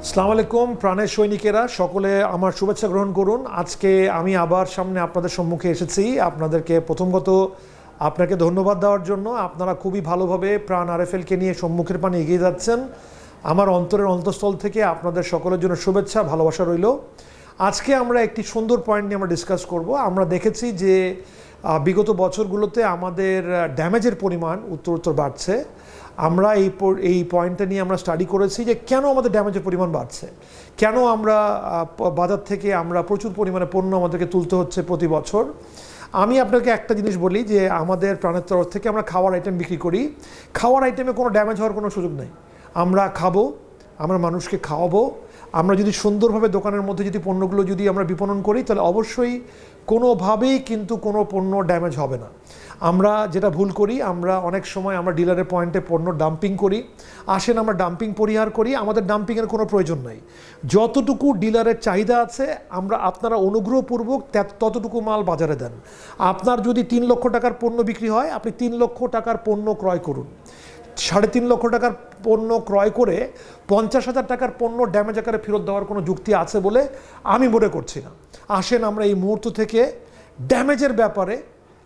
আসসালামু আলাইকুম প্রাণের সৈনিকেরা, সকলে আমার শুভেচ্ছা গ্রহণ করুন। আজকে আমি আবার সামনে আপনাদের সম্মুখে এসেছি। আপনাদেরকে প্রথমত আপনাকে ধন্যবাদ দেওয়ার জন্য। আপনারা খুবই ভালোভাবে প্রাণ আরএফএলকে নিয়ে সম্মুখের পানে এগিয়ে যাচ্ছেন। আমার অন্তরের অন্তঃস্থল থেকে আপনাদের সকলের জন্য শুভেচ্ছা, ভালোবাসা রইল। আজকে আমরা একটি সুন্দর পয়েন্ট নিয়ে আমরা ডিসকাস করব। আমরা দেখেছি যে বিগত বছরগুলোতে আমাদের ড্যামেজের পরিমাণ উত্তর বাড়ছে। আমরা এই পয়েন্টটা নিয়ে আমরা স্টাডি করেছি যে কেন আমাদের ড্যামেজের পরিমাণ বাড়ছে, কেন আমরা বাজার থেকে আমরা প্রচুর পরিমাণে পণ্য আমাদেরকে তুলতে হচ্ছে প্রতি বছর। আমি আপনাকে একটা জিনিস বলি যে আমাদের প্রাণের তরফ থেকে আমরা খাওয়ার আইটেম বিক্রি করি। খাওয়ার আইটেমে কোনো ড্যামেজ হওয়ার কোনো সুযোগ নেই। আমরা খাবো, আমরা মানুষকে খাওয়াবো। আমরা যদি সুন্দরভাবে দোকানের মধ্যে যদি পণ্যগুলো যদি আমরা বিপণন করি তাহলে অবশ্যই কোনোভাবেই কিন্তু কোনো পণ্য ড্যামেজ হবে না। আমরা যেটা ভুল করি, আমরা অনেক সময় আমরা ডিলারের পয়েন্টে পণ্য ডাম্পিং করি। আসেন আমরা ডাম্পিং পরিহার করি, আমাদের ডাম্পিংয়ের কোনো প্রয়োজন নাই। যতটুকু ডিলারের চাহিদা আছে আপনারা অনুগ্রহপূর্বক ততটুকু মাল বাজারে দেন। আপনার যদি 3 লক্ষ টাকার পণ্য বিক্রি হয়, আপনি 3 লক্ষ টাকার পণ্য ক্রয় করুন। 3.5 লক্ষ টাকার পণ্য ক্রয় করে 50,000 টাকার পণ্য ড্যামেজ আকারে ফেরত দেওয়ার কোনো যুক্তি আছে বলে আমি মনে করছি না। আসেন আমরা এই মুহূর্ত থেকে ড্যামেজের ব্যাপারে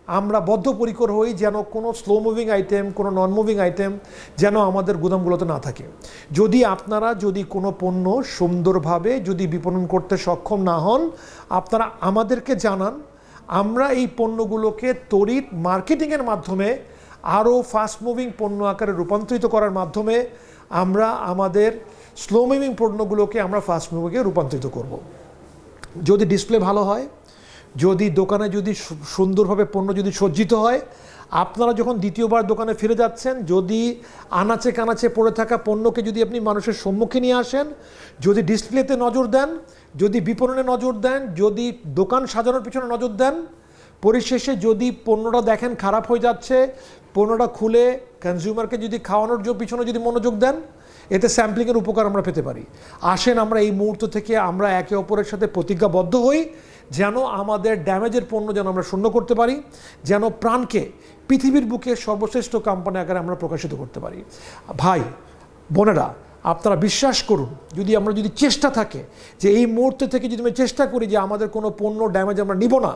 আমরা বদ্ধপরিকর হই, যেন কোনো স্লো মুভিং আইটেম, কোনো নন মুভিং আইটেম যেন আমাদের গুদামগুলোতে না থাকে। আপনারা যদি কোনো পণ্য সুন্দরভাবে যদি বিপণন করতে সক্ষম না হন, আপনারা আমাদেরকে জানান। আমরা এই পণ্যগুলোকে তড়িৎ মার্কেটিংয়ের মাধ্যমে আরও ফাস্ট মুভিং পণ্য আকারে রূপান্তরিত করার মাধ্যমে আমরা আমাদের স্লো মুভিং পণ্যগুলোকে আমরা ফাস্ট মুভিংয়ে রূপান্তরিত করব। যদি ডিসপ্লে ভালো হয়, যদি দোকানে যদি সুন্দরভাবে পণ্য যদি সজ্জিত হয়, আপনারা যখন দ্বিতীয়বার দোকানে ফিরে যাচ্ছেন, যদি আনাচে কানাচে পড়ে থাকা পণ্যকে যদি আপনি মানুষের সম্মুখে নিয়ে আসেন, যদি ডিসপ্লেতে নজর দেন, যদি বিপণনে নজর দেন, যদি দোকান সাজানোর পিছনে নজর দেন, পরিশেষে যদি পণ্যটা দেখেন খারাপ হয়ে যাচ্ছে, পণ্যটা খুলে কনজিউমারকে যদি খাওয়ানোর পিছনে যদি মনোযোগ দেন, এতে স্যাম্পলিংয়ের উপকার আমরা পেতে পারি। আসেন আমরা এই মুহূর্ত থেকে আমরা একে অপরের সাথে প্রতিজ্ঞাবদ্ধ হই, যেন আমাদের ড্যামেজের পণ্য যেন আমরা শূন্য করতে পারি, যেন প্রাণকে পৃথিবীর বুকে সর্বশ্রেষ্ঠ কোম্পানি আকারে আমরা প্রকাশিত করতে পারি। ভাই বোনেরা, আপনারা বিশ্বাস করুন, যদি চেষ্টা থাকে যে এই মুহূর্তে থেকে যদি আমরা চেষ্টা করি যে আমাদের কোনো পণ্য ড্যামেজ আমরা নিব না,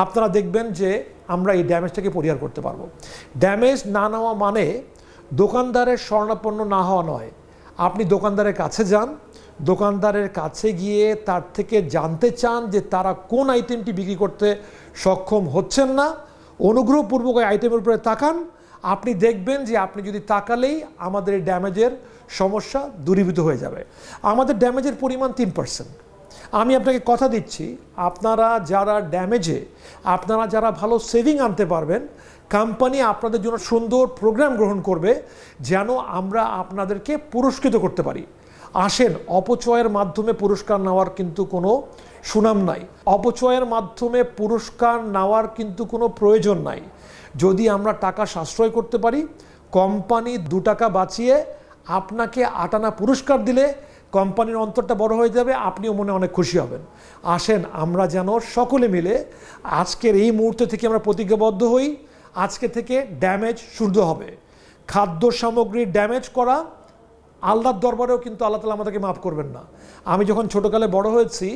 আপনারা দেখবেন যে আমরা এই ড্যামেজটাকে পরিহার করতে পারবো। ড্যামেজ না নেওয়া মানে দোকানদারের স্বর্ণাপন্ন না হওয়া নয়। আপনি দোকানদারের কাছে যান, দোকানদারের কাছে গিয়ে তার থেকে জানতে চান যে তারা কোন আইটেমটি বিক্রি করতে সক্ষম হচ্ছেন না। অনুগ্রহপূর্বক ওই আইটেমের উপরে তাকান। আপনি দেখবেন যে আপনি যদি তাকালেই আমাদের এই ড্যামেজের সমস্যা দূরীভূত হয়ে যাবে। আমাদের ড্যামেজের পরিমাণ 3%। আমি আপনাকে কথা দিচ্ছি, আপনারা যারা ভালো সেভিং আনতে পারবেন, কোম্পানি আপনাদের জন্য সুন্দর প্রোগ্রাম গ্রহণ করবে যেন আমরা আপনাদেরকে পুরস্কৃত করতে পারি। আসেন, অপচয়ের মাধ্যমে পুরস্কার নেওয়ার কিন্তু কোনো সুনাম নাই। অপচয়ের মাধ্যমে পুরস্কার নেওয়ার কিন্তু কোনো প্রয়োজন নাই। যদি আমরা টাকা সাশ্রয় করতে পারি, কোম্পানি 2 টাকা বাঁচিয়ে আপনাকে 8 আনা পুরস্কার দিলে কোম্পানির অন্তরটা বড় হয়ে যাবে, আপনিও মনে অনেক খুশি হবেন। আসেন আমরা যেন সকলে মিলে আজকের এই মুহূর্তে থেকে আমরা প্রতিজ্ঞাবদ্ধ হই, আজকে থেকে ড্যামেজ শুরু হবে। খাদ্য সামগ্রীর ড্যামেজ করা আল্লাহর দরবারেও কিন্তু আল্লাহ তাআলা আমাদেরকে মাফ করবেন না। আমি যখন ছোটোকালে বড় হয়েছি,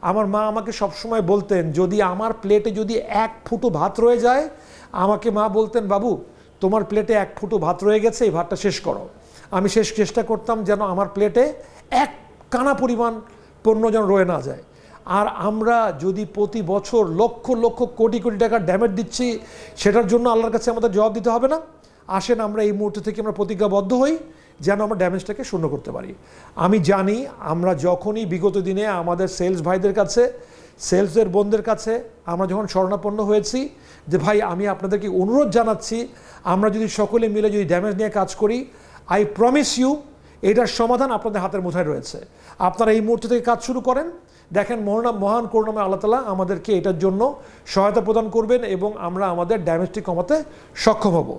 আমার মা আমাকে সবসময় বলতেন, যদি আমার প্লেটে যদি 1 ফুটো ভাত রয়ে যায়, আমাকে মা বলতেন, বাবু তোমার প্লেটে 1 ফুটো ভাত রয়ে গেছে, এই ভাতটা শেষ করো। আমি চেষ্টা করতাম যেন আমার প্লেটে 1 কানা পরিমাণ পণ্য যেন রয়ে না যায়। আর আমরা যদি প্রতি বছর লক্ষ লক্ষ কোটি কোটি টাকার ড্যামেজ দিচ্ছি, সেটার জন্য আল্লাহর কাছে আমাদের জবাব দিতে হবে না? আসেন আমরা এই মুহূর্ত থেকে আমরা প্রতিজ্ঞাবদ্ধ হই যেন আমরা ড্যামেজটাকে শূন্য করতে পারি। আমি জানি আমরা যখনই বিগত দিনে আমাদের সেলস ভাইদের কাছে, সেলসের বোনদের কাছে আমরা যখন শরণাপন্ন হয়েছি যে ভাই আমি আপনাদেরকে অনুরোধ জানাচ্ছি, আমরা যদি সকলে মিলে যদি ড্যামেজ নিয়ে কাজ করি, আই প্রমিস ইউ এটার সমাধান আপনাদের হাতের মুঠায় রয়েছে। আপনারা এই মুহূর্ত থেকে কাজ শুরু করেন, দেখেন মহান করুণাময় আল্লাহ তাআলা আমাদেরকে এটার জন্য সহায়তা প্রদান করবেন এবং আমরা আমাদের ড্যামেজটি কমাতে সক্ষম হব।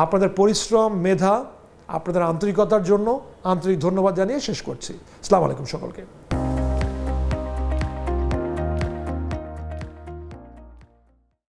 আপনাদের পরিশ্রম, মেধা, আপনাদের আন্তরিকতার জন্য আন্তরিক ধন্যবাদ জানিয়ে শেষ করছি। আসসালামু আলাইকুম সকলকে।